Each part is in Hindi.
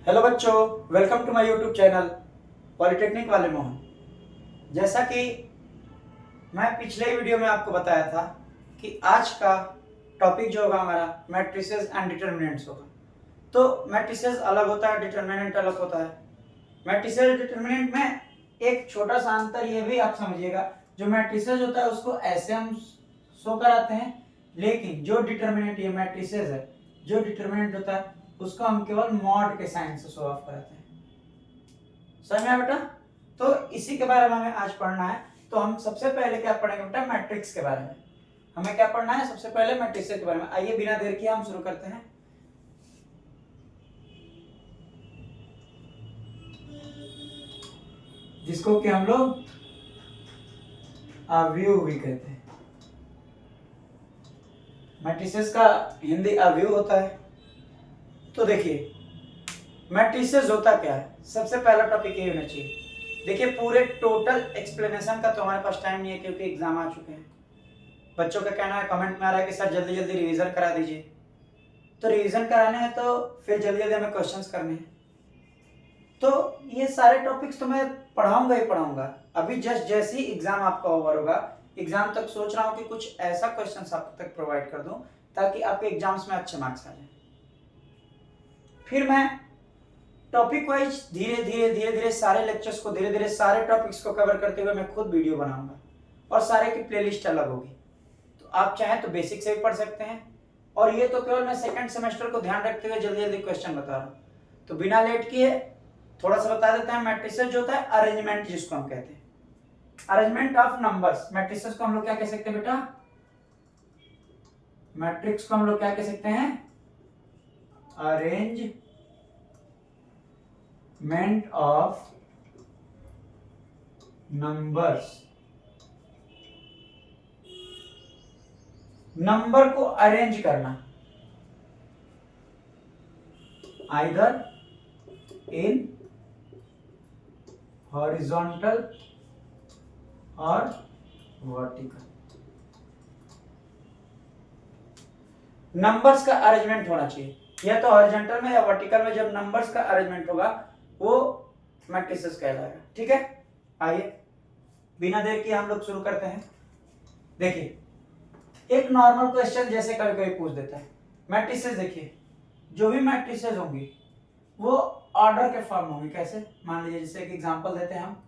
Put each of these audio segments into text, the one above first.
हेलो बच्चों, welcome to my YouTube channel polytechnic वाले मोहन। जैसा कि मैं पिछले वीडियो में आपको बताया था कि आज का टॉपिक जो होगा हमारा मैट्रिसेस एंड डिटर्मिनेंट्स होगा। तो मैट्रिसेस अलग होता है, डिटर्मिनेंट अलग होता है। मैट्रिसेस डिटर्मिनेंट में एक छोटा सा अंतर ये भी आप समझिएगा, जो मैट्रिसेस होता है उसको ऐसे हम शो कराते हैं, लेकिन जो डिटर्मिनेंट ये मैट्रिसेस है, जो डिटर्मिनेंट होता है उसको हम केवल मॉड के साइन से शो ऑफ कराते हैं। समझ में आया बेटा? तो इसी के बारे में हमें आज पढ़ना है। तो हम सबसे पहले क्या पढ़ेंगे बेटा? मैट्रिक्स के बारे में। हमें क्या पढ़ना है? सबसे पहले मैट्रिक्स के बारे में। आइए बिना देर किए हम शुरू करते हैं। जिसको कि हम लोग अवयव भी कहते हैं। मैट्रिसेस का हिंदी अवयव होता है। तो देखिए मैट्रिसेस होता क्या है, सबसे पहला टॉपिक ये होना चाहिए। देखिए पूरे टोटल एक्सप्लेनेशन का तो हमारे पास टाइम नहीं है, क्योंकि एग्जाम आ चुके हैं। बच्चों का कहना है, कमेंट में आ रहा है कि सर जल्दी जल्दी रिवीजन करा दीजिए। तो रिवीजन कराने हैं तो फिर जल्दी जल्दी हमें क्वेश्चंस करने हैं। तो ये सारे टॉपिक्स तो मैं पढ़ाऊंगा ही पढ़ाऊंगा। अभी जस्ट जैसे ही एग्जाम आपका ओवर होगा, एग्जाम तक सोच रहा हूँ कि कुछ ऐसा क्वेश्चंस आप तक प्रोवाइड कर दूं ताकि आपके एग्जाम्स में अच्छे मार्क्स आ जाए। फिर मैं टॉपिक वाइज धीरे धीरे धीरे धीरे सारे लेक्चर्स को, धीरे धीरे सारे टॉपिक्स को कवर करते हुए मैं खुद वीडियो बनाऊंगा और सारे की प्लेलिस्ट अलग होगी। तो आप चाहें तो बेसिक से भी पढ़ सकते हैं, और ये तो केवल मैं सेकंड सेमेस्टर को ध्यान रखते हुए जल्दी जल्दी क्वेश्चन बता रहा हूँ। तो बिना लेट किए थोड़ा सा बता देते हैं। मैट्रिसेस जो होता है अरेंजमेंट जिसको हम कहते हैं, अरेंजमेंट ऑफ नंबर्स। मैट्रिसेस को हम लोग क्या कह सकते हैं बेटा? मैट्रिक्स को हम लोग क्या कह सकते हैं? Arrangement of numbers. नंबर को अरेंज करना, आइदर इन हॉरिजॉन्टल और वर्टिकल। नंबर्स का अरेंजमेंट होना चाहिए, या तो हॉरिजॉन्टल में या वर्टिकल में। जब नंबर्स का अरेंजमेंट होगा वो मैट्रिसेस कहलाएगा। ठीक है, आइए बिना देर किए हम लोग शुरू करते हैं। देखिए एक नॉर्मल क्वेश्चन जैसे कभी कभी पूछ देता है, मैट्रिसेस। देखिए जो भी मैट्रिसेस होंगी वो ऑर्डर के फॉर्म होंगे। कैसे? मान लीजिए जैसे एक एग्जांपल देते हैं हम,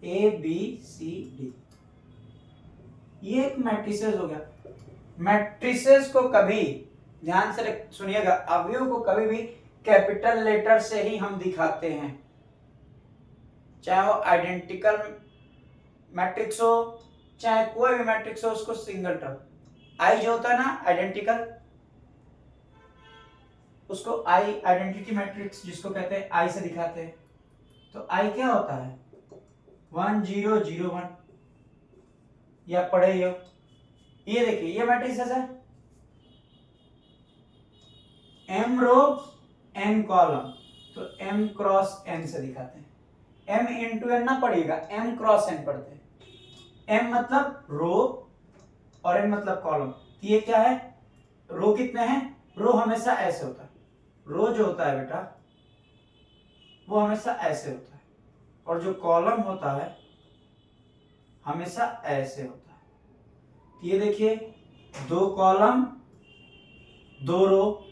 ए बी सी डी, ये एक मैट्रिसेस हो गया। मैट्रिसेस को कभी ध्यान से सुनिएगा, अवयव को कभी भी कैपिटल लेटर से ही हम दिखाते हैं, चाहे वो आइडेंटिकल मैट्रिक्स हो चाहे कोई भी मैट्रिक्स हो, उसको सिंगल टर्म। आई जो होता है ना आइडेंटिकल, उसको आई आइडेंटिटी मैट्रिक्स जिसको कहते हैं आई से दिखाते हैं। तो आई क्या होता है? 1001, या पढ़े हो। ये देखिए ये मैट्रिसेस है, एम रो एन कॉलम, तो एम क्रॉस एन से दिखाते हैं। एम इंटू एन ना पढ़िएगा, एम क्रॉस एन पढ़ते हैं। एम मतलब रो और एन मतलब कॉलम। तो ये क्या है? रो कितने हैं? रो हमेशा ऐसे होता है। रो जो होता है बेटा वो हमेशा ऐसे होता है, और जो कॉलम होता है हमेशा ऐसे होता है। ये देखिए 2 कॉलम 2 रो,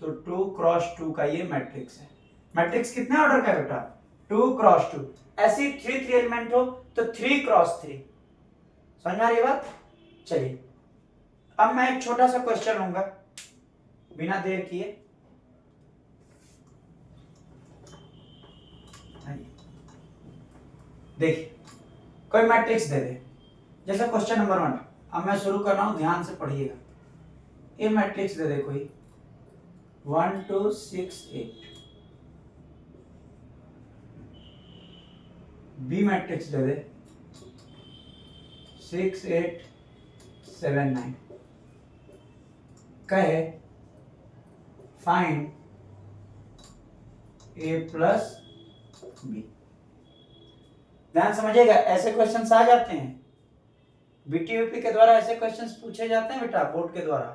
तो 2 क्रॉस 2 का ये मैट्रिक्स है। मैट्रिक्स कितने ऑर्डर का है बेटा? 2 क्रॉस 2। ऐसी 3 एलिमेंट हो तो 3 क्रॉस 3। समझ में आ रही बात? चलिए अब मैं एक छोटा सा क्वेश्चन लूंगा बिना देर किए। देखिए कोई मैट्रिक्स दे दे, जैसे क्वेश्चन नंबर 1। अब मैं शुरू कर रहा हूं, ध्यान से पढ़िएगा। ए मैट्रिक्स दे दे कोई 1 2 6 8, बी मैट्रिक्स दे दे 6 8 7 9। कहे फाइंड ए प्लस बी। ध्यान समझिएगा, ऐसे क्वेश्चंस आ जाते हैं, बीटीयूपी के द्वारा ऐसे क्वेश्चंस पूछे जाते हैं बेटा, बोर्ड के द्वारा।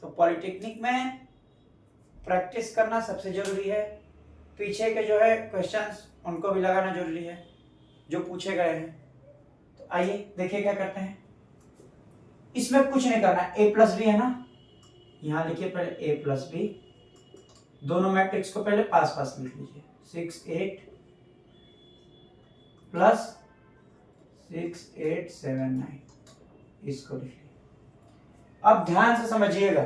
तो पॉलिटेक्निक में प्रैक्टिस करना सबसे जरूरी है। पीछे के जो है क्वेश्चंस उनको भी लगाना जरूरी है जो पूछे गए हैं। तो आइए देखिए क्या करते हैं। इसमें कुछ नहीं करना, a प्लस बी है ना, यहाँ लिखिए पहले a प्लस बी, दोनों मैट्रिक्स को पहले पास पास लिख लीजिए। 6 8 प्लस 6 8 7 9, इसको लिख लीजिए। अब ध्यान से समझिएगा,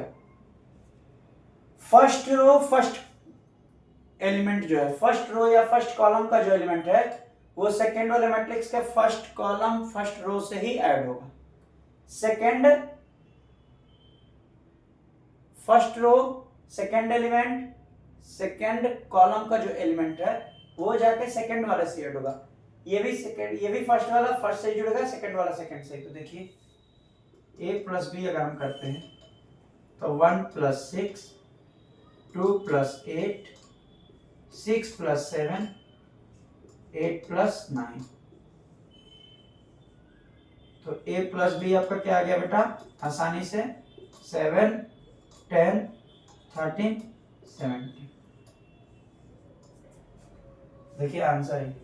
फर्स्ट रो फर्स्ट एलिमेंट जो है, फर्स्ट रो या फर्स्ट कॉलम का जो एलिमेंट है वो सेकेंड वाले मैट्रिक्स के फर्स्ट कॉलम फर्स्ट रो से ही ऐड होगा। Second first row second element second column का जो एलिमेंट है वो जाके सेकेंड वाले से ऐड होगा। ये भी फर्स्ट वाला फर्स्ट से जुड़ेगा, सेकेंड वाला सेकेंड से। तो देखिए a प्लस बी अगर हम करते हैं तो 1 प्लस 6 2 प्लस 8 6 प्लस 7 8 प्लस 9। तो a प्लस बी आपका क्या आ गया बेटा, आसानी से 7 10 13 17। देखिए आंसर है,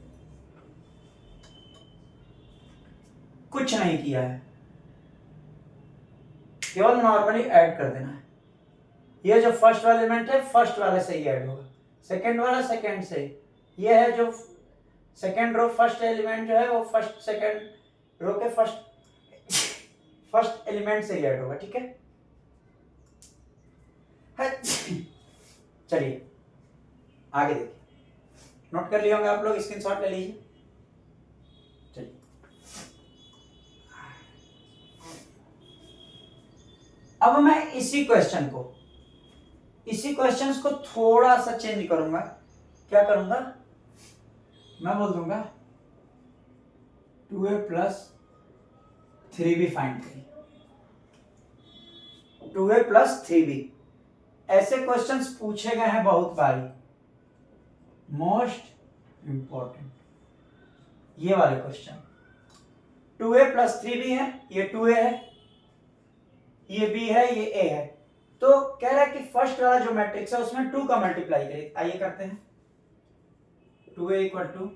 कुछ नहीं किया है, केवल नॉर्मली ऐड कर देना है। ये जो फर्स्ट वाला एलिमेंट है फर्स्ट वाले से ही ऐड होगा, सेकंड वाला सेकंड से। ये है जो सेकंड रो फर्स्ट एलिमेंट जो है वो फर्स्ट सेकंड रो के फर्स्ट एलिमेंट से ही ऐड होगा। ठीक है, चलिए आगे देखिए। नोट कर लिए होंगे आप लोग, स्क्रीनशॉट ले लीजिए। चलिए अब मैं इसी क्वेश्चन को थोड़ा सा चेंज करूंगा। क्या करूंगा, मैं बोल दूंगा 2a प्लस 3b फाइंड करिए। 2a प्लस 3b, ऐसे क्वेश्चंस पूछे गए हैं बहुत बारी, मोस्ट इंपॉर्टेंट ये वाले क्वेश्चन। 2a प्लस 3b है, ये 2a है, ये b है, ये a है। तो कह रहा है कि फर्स्ट वाला जो मैट्रिक्स है उसमें 2 का मल्टीप्लाई करिए। आइए करते हैं। 2a इक्वल टू,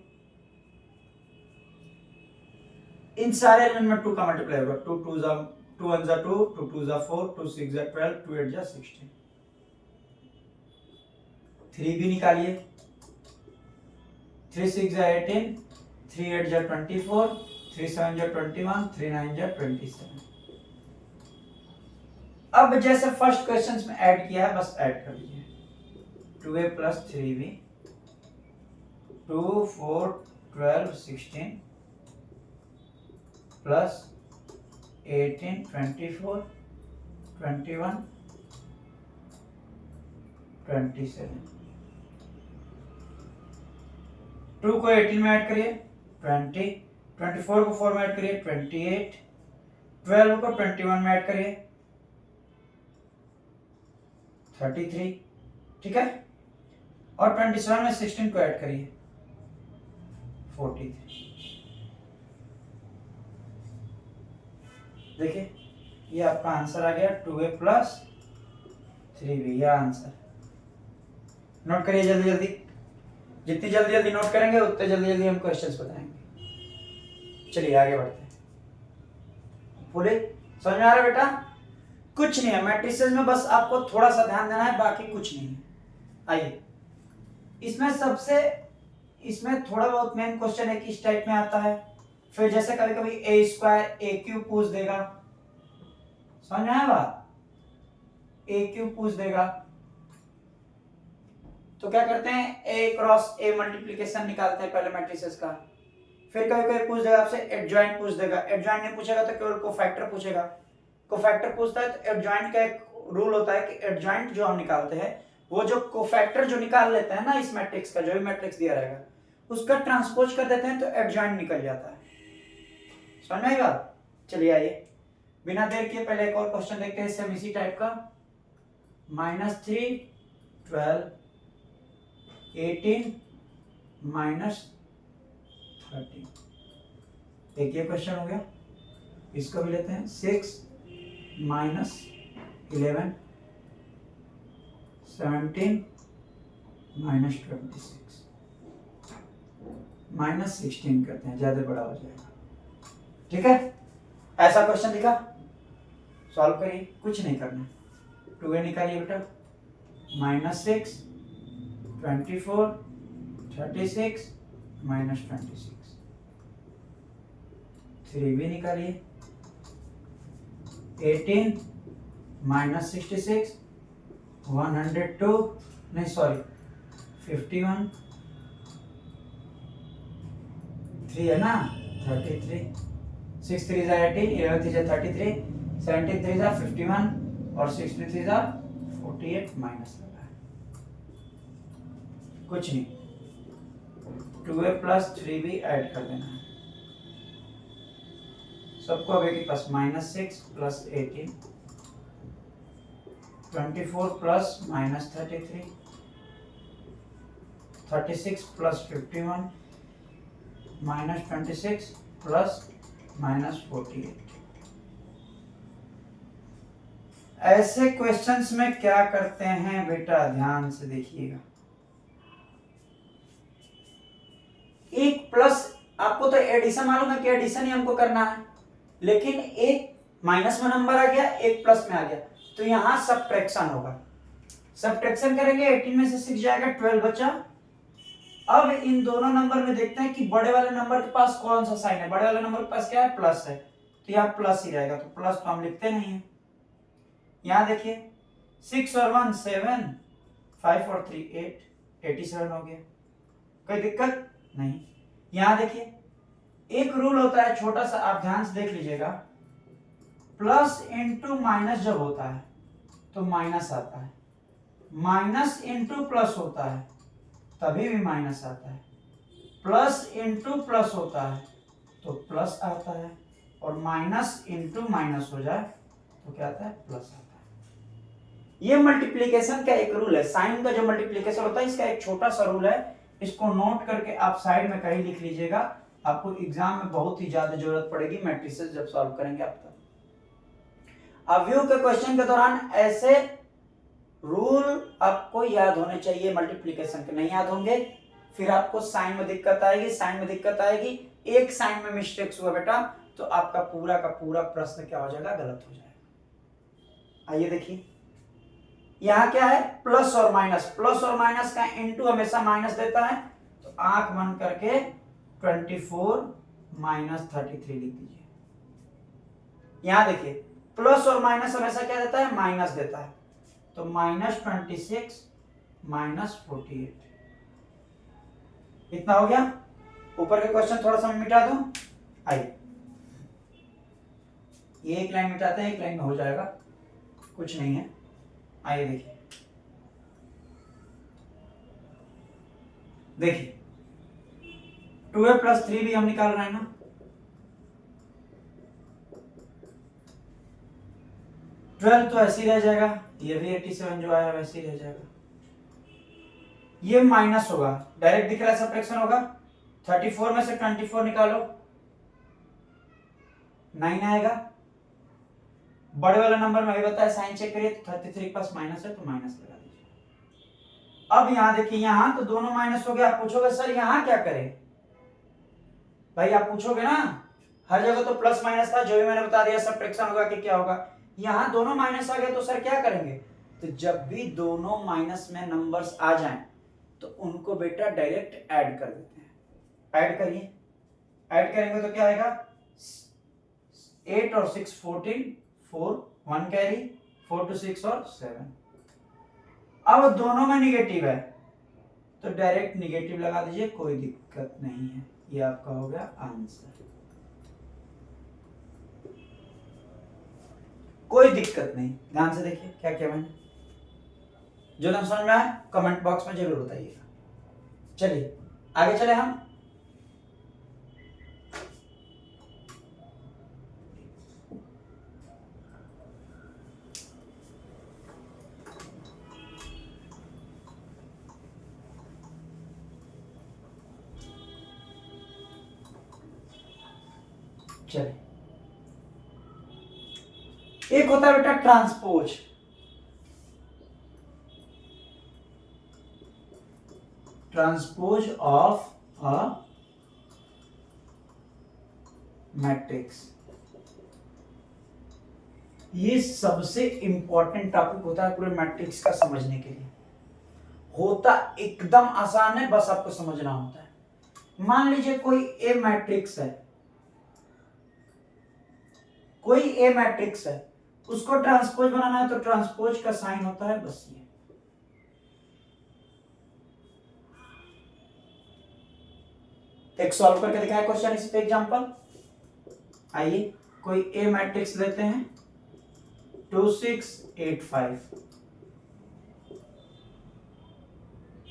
इन सारे एलिमेंट में 2 का मल्टीप्लाई होगा। 2 2 जा 2 1 जा 2 2 2 जा 4 2 6 जा 12 2 8 जा 16। 3 भी निकालिए। 3 6 जा 18 3 8 जा 24 3 7 जा 21 3 9 जा 27। अब जैसे फर्स्ट क्वेश्चंस में ऐड किया है बस ऐड कर लीजिए। 2a plus 3b 2 4 12 16 plus 18 24 21 27। 2 को 18 में ऐड करिए 20, 24 को 4 में ऐड करिए 28, 12 को 21 में ऐड करिए 33। ठीक है, और 27 में 16 को ऐड करिए 43। देखिए ये आपका आंसर आ गया 2a प्लस 3b। यह आंसर नोट करिए जल्दी जल्दी, जितनी जल्दी जल्दी नोट करेंगे उतने जल्दी जल्दी हम क्वेश्चंस बताएंगे। चलिए आगे बढ़ते हैं। बोले समझ में आ रहा है बेटा? कुछ नहीं है मैट्रिसेस में, बस आपको थोड़ा सा ध्यान देना है, बाकी कुछ नहीं है। आइए इसमें थोड़ा बहुत मेन क्वेश्चन है कि इस टाइप में आता है। फिर जैसे कभी कभी a स्क्वायर a क्यूब पूछ देगा, समझ में आया बात? a क्यूब पूछ देगा तो क्या करते हैं, a क्रॉस a मल्टीप्लिकेशन निकालते हैं पहले मैट्रिसेस का। फिर कभी कभी पूछ देगा आपसे एडजॉइंट पूछ देगा, एडजॉइंट नहीं पूछेगा तो केवल कोफैक्टर पूछेगा। कोफैक्टर पूछता है तो एडजॉइंट का एक रूल होता है कि एडजॉइंट जो हम निकालते हैं वो जो कोफैक्टर जो निकाल लेते हैं ना इस मैट्रिक्स का, जो भी मैट्रिक्स दिया रहेगा उसका ट्रांसपोज कर देते हैं तो एडजॉइंट निकल जाता है। समझ में आई बात? चलिए आइए बिना देर किए पहले एक और क्वेश्चन देखते हैं सेम इसी टाइप का। -3 12 18 -13। एक ये क्वेश्चन हो गया, इसको भी लेते हैं। 6 -11 17 -26 -16 करते हैं, ज्यादा बड़ा हो जाएगा। ठीक है, ऐसा क्वेश्चन दिखा, सॉल्व करिए, कुछ नहीं करना। 2a निकालिए बेटा, -6 24 36 -26। 3b निकालिए, 18 -66 102 नहीं सॉरी 51 3 है ना 33 6 3 जा 18 11 3 जा 33 17 3 जा 51 और 63 3 जा 48 माइनस लगा है, कुछ नहीं। 2a प्लस 3b ऐड कर देना है सबको। अब एक पास -6 प्लस 18 24 प्लस -33 36 प्लस 51 -26 प्लस -48। ऐसे क्वेश्चंस में क्या करते हैं बेटा, ध्यान से देखिएगा। एक प्लस, आपको तो एडिशन मालूम है कि एडिशन ही हमको करना है, लेकिन एक माइनस में नंबर आ गया, एक प्लस में आ गया, तो यहां सब्ट्रैक्शन होगा। सब्ट्रैक्शन करेंगे, 18 में से 6 जाएगा, 12 बचा। अब इन दोनों नंबर में देखते हैं कि बड़े वाले नंबर के पास कौन सा साइन है। बड़े वाले नंबर के पास क्या है, प्लस है, तो यहाँ प्लस ही रहेगा, तो प्लस तो हम लिखते नहीं है। यहाँ देखिए 6 और 1 7, 5 और 3 8, 87 हो गया, कोई दिक्कत नहीं। यहाँ देखिए एक रूल होता है छोटा सा, आप ध्यान से देख लीजिएगा, प्लस इंटू माइनस जब होता है तो माइनस आता है, माइनस इंटू प्लस होता है तभी भी माइनस आता है, प्लस इंटू प्लस होता है तो प्लस आता है, और माइनस इंटू माइनस हो जाए तो क्या आता है, प्लस आता है। ये मल्टीप्लिकेशन का एक रूल है, साइन का जो मल्टीप्लिकेशन होता है इसका एक छोटा सा रूल है, इसको नोट करके आप साइड में कहीं लिख लीजिएगा, आपको एग्जाम में बहुत ही ज्यादा जरूरत पड़ेगी मैट्रिसेस जब सॉल्व करेंगे आप तब। अवयव के क्वेश्चन के दौरान ऐसे रूल आपको याद होने चाहिए, मल्टीप्लिकेशन के नहीं याद होंगे फिर आपको साइन में दिक्कत आएगी, साइन में दिक्कत आएगी, एक साइन में मिस्टेक्स हुआ बेटा तो आपका पूरा का पूरा प्रश्न क्या हो जाएगा, गलत हो जाएगा। आइए देखिए यहाँ क्या है, प्लस और माइनस, प्लस और माइनस का इंटू हमेशा माइनस देता है, तो आंख बंद करके 24 -33 लिख दीजिए। यहां देखिए प्लस और माइनस हमेशा क्या देता है, माइनस देता है, तो -26 -48 इतना हो गया। ऊपर के क्वेश्चन थोड़ा सा मिटा दूं, आइए ये एक लाइन मिटाते हैं, एक लाइन में हो जाएगा, कुछ नहीं है। आइए देखिए, देखिए 2a प्लस 3b हम निकाल रहे हैं ना, ट्वेल्व तो ऐसे ही रह जाएगा, ये भी 87 जो आया वैसे ही रह जाएगा, ये माइनस होगा, डायरेक्ट दिख रहा है सब्ट्रैक्शन होगा। 34 में से 24 निकालो 9 आएगा, बड़े वाला नंबर में भी बताया साइन चेक करिए, 33 के पास माइनस है तो माइनस लगा दीजिए। अब यहां देखिए, यहां तो दोनों माइनस हो गया, आप पूछोगे सर यहां क्या करें, भाई आप पूछोगे ना, हर जगह तो प्लस माइनस था, जो भी मैंने बता दिया सब्ट्रैक्शन होगा कि क्या होगा। यहां दोनों माइनस आ गए तो सर क्या करेंगे, तो जब भी दोनों माइनस में नंबर्स आ जाएं तो उनको बेटा डायरेक्ट ऐड कर देते हैं। ऐड करिए, ऐड करेंगे तो क्या आएगा, 8 और 6 14, 4 1 कैरी, 4 to 6 और 7। अब दोनों में निगेटिव है तो डायरेक्ट निगेटिव लगा दीजिए, कोई दिक्कत नहीं है। ये आपका हो गया आंसर, कोई दिक्कत नहीं। ध्यान से देखिए क्या क्या मैंने, जो ना समझ में आए कमेंट बॉक्स में जरूर बताइएगा। चलिए आगे चले हम, चलिए एक होता है बेटा transpose, transpose of a matrix. ये सबसे इंपॉर्टेंट टॉपिक होता है पूरे मैट्रिक्स का समझने के लिए। होता एकदम आसान है, बस आपको समझना होता है। मान लीजिए कोई ए मैट्रिक्स है, कोई ए मैट्रिक्स है, उसको ट्रांसपोज बनाना है तो ट्रांसपोज का साइन होता है बस ये। एक सॉल्व करके दिखाया क्वेश्चन इसी पे एग्जांपल। आइए कोई ए मैट्रिक्स लेते हैं 2 6 8 5,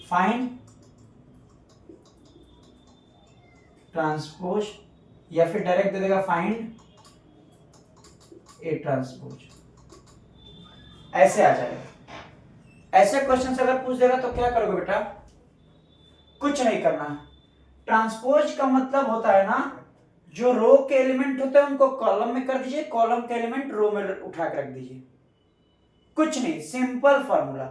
फाइंड ट्रांसपोज, या फिर डायरेक्ट दे देगा फाइंड ए ट्रांसपोज, ऐसे आ जाएगा। ऐसे क्वेश्चन अगर पूछ देगा तो क्या करोगे बेटा? कुछ नहीं करना। ट्रांसपोज का मतलब होता है ना, जो रो के एलिमेंट होते हैं उनको कॉलम में कर दीजिए, कॉलम के एलिमेंट रो में उठा के रख दीजिए। कुछ नहीं, सिंपल फॉर्मूला।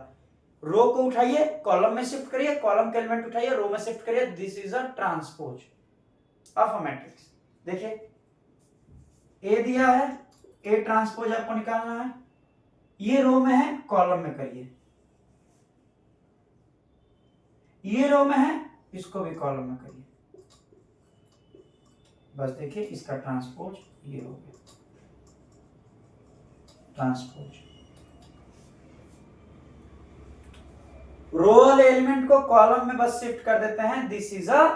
रो को उठाइए, कॉलम में शिफ्ट करिए, कॉलम के एलिमेंट उठाइए, रो में शिफ्ट करिए। This is a transpose of a matrix. देखिए ए दिया है, ए ट्रांसपोज आपको निकालना है। ये रो में है, कॉलम में करिए। ये रो में है, इसको भी कॉलम में करिए। बस देखिए इसका ट्रांसपोज ये हो गया, ट्रांसपोज। रो वाले एलिमेंट को कॉलम में बस शिफ्ट कर देते हैं। This is a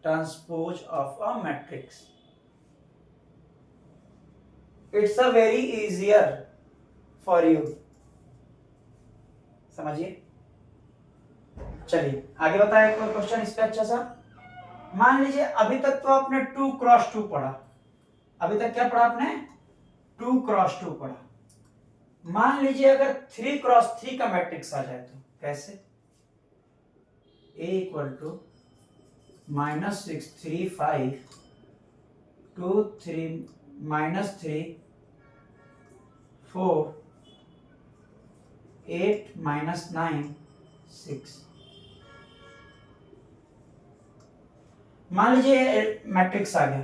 transpose of a matrix. It's a very easier for you, समझिए। चलिए आगे बताए कोई क्वेश्चन इस पे अच्छा सा। मान लीजिए अभी तक तो आपने 2 क्रॉस 2 पढ़ा। अभी तक क्या पढ़ा आपने? 2 क्रॉस 2 पढ़ा। मान लीजिए अगर 3 क्रॉस 3 का मैट्रिक्स आ जाए तो कैसे? A equal to -6 3 5 2 3 -3 4 8 -9 6। मान लीजिए मैट्रिक्स आ गया,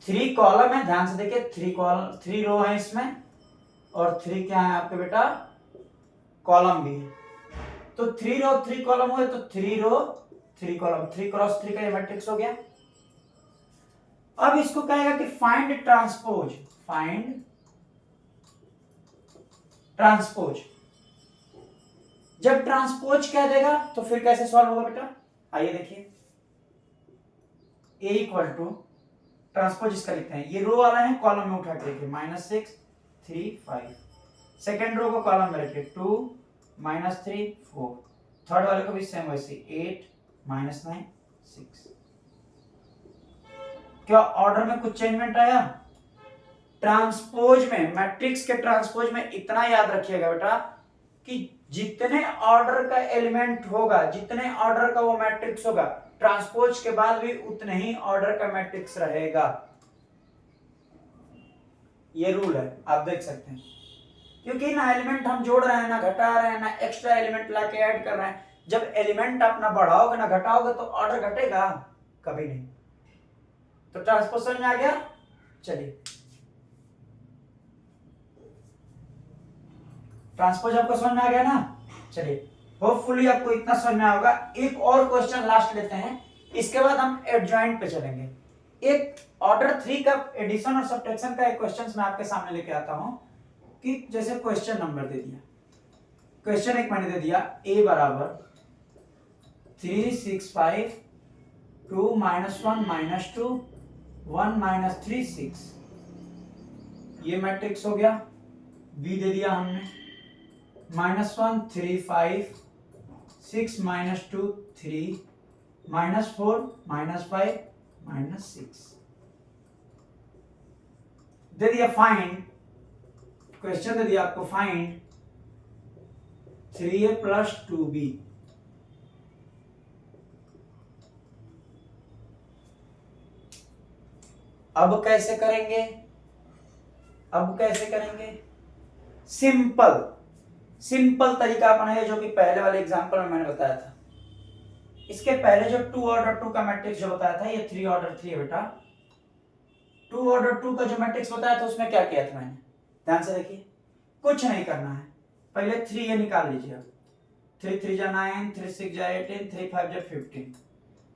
3 कॉलम है, ध्यान से देखिए 3 रो है इसमें, और 3 क्या है आपके बेटा? कॉलम भी है। तो 3 रो 3 कॉलम हुए तो 3 रो 3 कॉलम, 3 क्रॉस 3 का ये मैट्रिक्स हो गया। अब इसको कहेगा कि फाइंड ट्रांसपोज, फाइंड ट्रांसपोज। जब ट्रांसपोज कह देगा तो फिर कैसे सॉल्व होगा बेटा? आइए देखिए, A इक्वल टू ट्रांसपोज इसका लिखते हैं। ये रो वाला है, कॉलम में उठा के रखिए -6 3 5। सेकेंड रो को कॉलम में रखिए 2 -3 4। थर्ड वाले को भी सेम वैसे 8 -9 6। क्या ऑर्डर में कुछ चेंजमेंट आया? ट्रांसपोज में, मैट्रिक्स के ट्रांसपोज में इतना याद रखिएगा बेटा कि जितने ऑर्डर का एलिमेंट होगा, जितने ऑर्डर का वो मैट्रिक्स होगा, ट्रांसपोज के बाद भी उतने ही ऑर्डर का मैट्रिक्स रहेगा। ये रूल है, आप देख सकते हैं। क्योंकि ना एलिमेंट हम जोड़ रहे हैं, ना घटा रहे हैं, ना एक्स्ट्रा एलिमेंट लाके ऐड कर रहे हैं। जब एलिमेंट आप ना बढ़ाओगे ना घटाओगे तो ऑर्डर घटेगा? कभी नहीं। तो ट्रांसपोज समझ में आ गया? चलिए, ट्रांसपोज आपको समझ में आ गया ना? चलिए, होपफुली आपको इतना समझ में आएगा। एक और क्वेश्चन लास्ट लेते हैं, इसके बाद हम एडजॉइंट पे चलेंगे। एक ऑर्डर 3 का एडिशन और सब्ट्रैक्शन का एक क्वेश्चन मैं आपके सामने लेके आता हूं कि जैसे क्वेश्चन नंबर दे दिया, क्वेश्चन एक मैंने दे दिया a बराबर 3 6 5 2 -1 -2 1 -3 6। ये मैट्रिक्स हो गया। b दे दिया हमने -1 3 5 6 -2 3 -4 -5 -6 दे दिया। फाइंड, क्वेश्चन दे दिया आपको, फाइंड 3a + 2b। अब कैसे करेंगे? अब कैसे करेंगे? सिंपल सिंपल तरीका अपनाइए, जो कि पहले वाले एग्जांपल में मैंने बताया था। इसके पहले जो 2 ऑर्डर 2 का मैट्रिक्स जो बताया था ये 3 ऑर्डर 3 है बेटा। 2 ऑर्डर 2 का जो मैट्रिक्स बताया था उसमें क्या किया था मैंने, ध्यान से देखिए, कुछ नहीं करना है, पहले 3 ये निकाल लीजिए आप। 3 3 जा 9, 3 6 जा 18, 3 5 जा 15,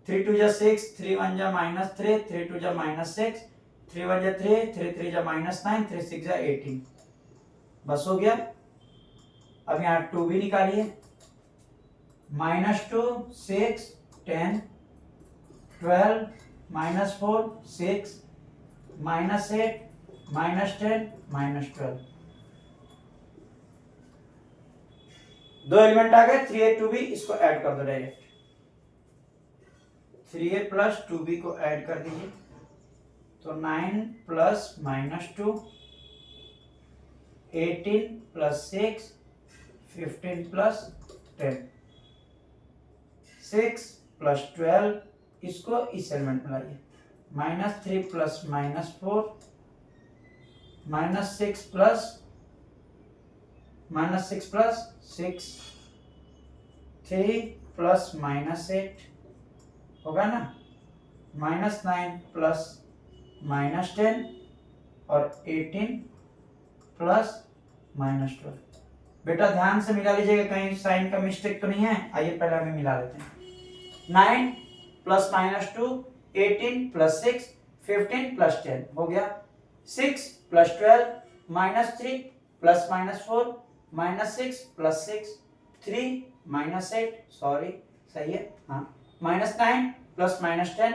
3 2 जा 6, 3 1 जा -3, 3 2 जा -6, 3 1 जा 3, 3 3 जा -9, 3 6 जा 18। बस हो गया। अब यहाँ 2 भी निकालिए, -2 6 10 12 -4 6 -8 -10 -12। दो एलिमेंट आ गए, 3a 2b, इसको ऐड कर दो डायरेक्ट। 3a प्लस 2b को ऐड कर दीजिए, तो 9 प्लस -2 18 प्लस 6 15 प्लस 10 6 प्लस 12, इसको इस एलिमेंट में लाइए, -3 प्लस -4 -6 प्लस -6 3 प्लस -8 होगा ना, -9 प्लस -10 और 18 प्लस -12। बेटा ध्यान से मिला लीजिएगा, कहीं साइन का मिस्टेक तो नहीं है। आइए पहले हमें मिला लेते हैं। 9 प्लस -2 18 प्लस 6 15 प्लस 10 हो गया। 6 प्लस 12 -3 प्लस -4 -6 प्लस 6 3 -8, सॉरी सही है हाँ, -9 प्लस -10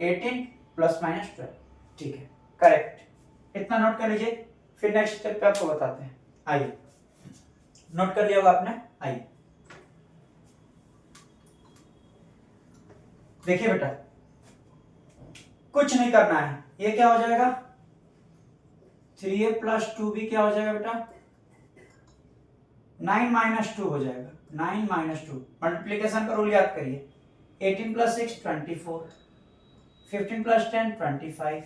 18 प्लस -12, ठीक है करेक्ट। इतना नोट कर लीजिए, फिर नेक्स्ट स्टेप पे आपको बताते हैं। आइए, नोट कर लिया होगा आपने। आइए देखिए बेटा, कुछ नहीं करना है, ये क्या हो जाएगा 3a प्लस 2b क्या हो जाएगा बेटा 9 - 2 हो जाएगा। 9 - 2 मल्टीप्लीकेशन का रूल याद करिए। 18 प्लस 6 24, 15 प्लस 10 25,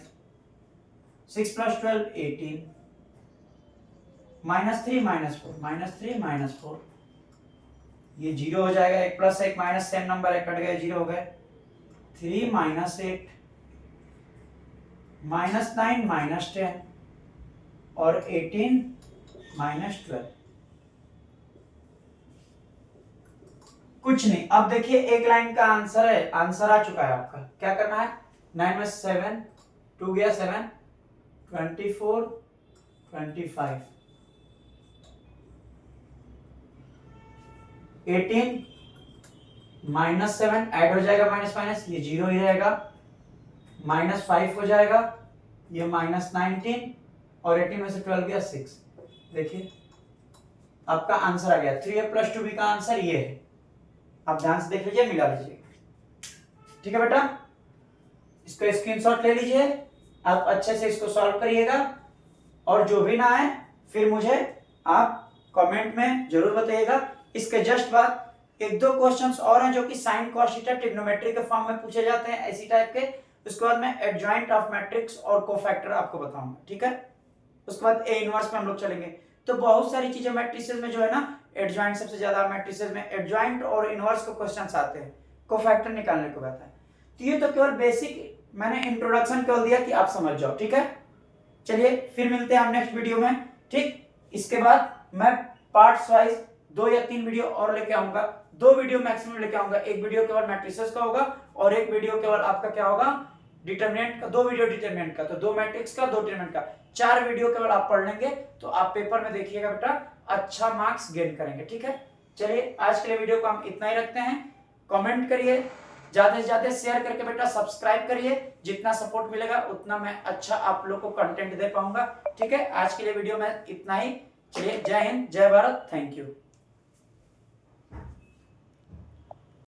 6 प्लस 12 18, -3 -4 -4, ये 0 हो जाएगा। 1 प्लस 1 माइनस, सेम नंबर है, कट गए 0 हो गए। 3 - 8 -9 -10 और 18 -12, कुछ नहीं। अब देखिए एक लाइन का आंसर है, आंसर आ चुका है आपका। क्या करना है, 9 में 7 2 गया 7 24 25 18 -7 ऐड हो जाएगा, माइनस माइनस ये 0 ही रहेगा, -5 हो जाएगा, ये -19 और 18 में से 12 गया 6। देखिए आपका आंसर आ गया। 3a प्लस 2b का आंसर ये है। आप ध्यान से देख लीजिए, मिला लीजिए, ठीक है बेटा। इसको स्क्रीनशॉट ले लीजिए, आप अच्छे से इसको सॉल्व करिएगा, और जो भी ना आए फिर मुझे आप कमेंट में जरूर बताइएगा। इसके जस्ट बाद एक दो क्वेश्चंस और हैं जो कि साइन कॉस थीटा ट्रिग्नोमेट्री के फॉर्म में पूछे जाते हैं, ऐसी टाइप के। उसके बाद मैं एडजॉइंट ऑफ मैट्रिक्स और कोफैक्टर आपको बताऊंगा, ठीक है। उसके बाद ए इनवर्स में हम लोग चलेंगे। तो बहुत सारी चीजें मैट्रिसेस में जो है ना, एडजॉइंट सबसे ज्यादा मैट्रिसेस में एडजॉइंट और इनवर्स को क्वेश्चंस आते हैं, कोफैक्टर निकालने को कहता है। तो ये तो केवल बेसिक मैंने इंट्रोडक्शन केवल दिया कि आप समझ जाओ, ठीक है। चलिए फिर मिलते हैं हम नेक्स्ट वीडियो में, ठीक। इसके बाद मैं पार्ट्स वाइज 2 या 3 वीडियो और लेके आऊंगा, 2 वीडियो मैक्सिमम लेके आऊंगा। एक वीडियो केवल मैट्रिसेस का होगा और एक वीडियो केवल आपका क्या होगा, डिटरमिनेंट का। 2 वीडियो डिटरमिनेंट का, तो 2 मैट्रिक्स का, 2 डिटरमिनेंट का, 4 वीडियो केवल आप पढ़ लेंगे, तो आप पेपर में देखिएगा बेटा अच्छा मार्क्स गेन करेंगे, ठीक है। चलिए आज के लिए वीडियो को हम इतना ही रखते हैं। कमेंट करिए, ज्यादा से ज्यादा शेयर करके बेटा सब्सक्राइब करिए। जितना सपोर्ट मिलेगा उतना मैं अच्छा आप लोग को कंटेंट दे पाऊंगा, ठीक है। आज के लिए वीडियो में इतना ही। चलिए, जय हिंद, जय भारत, थैंक यू।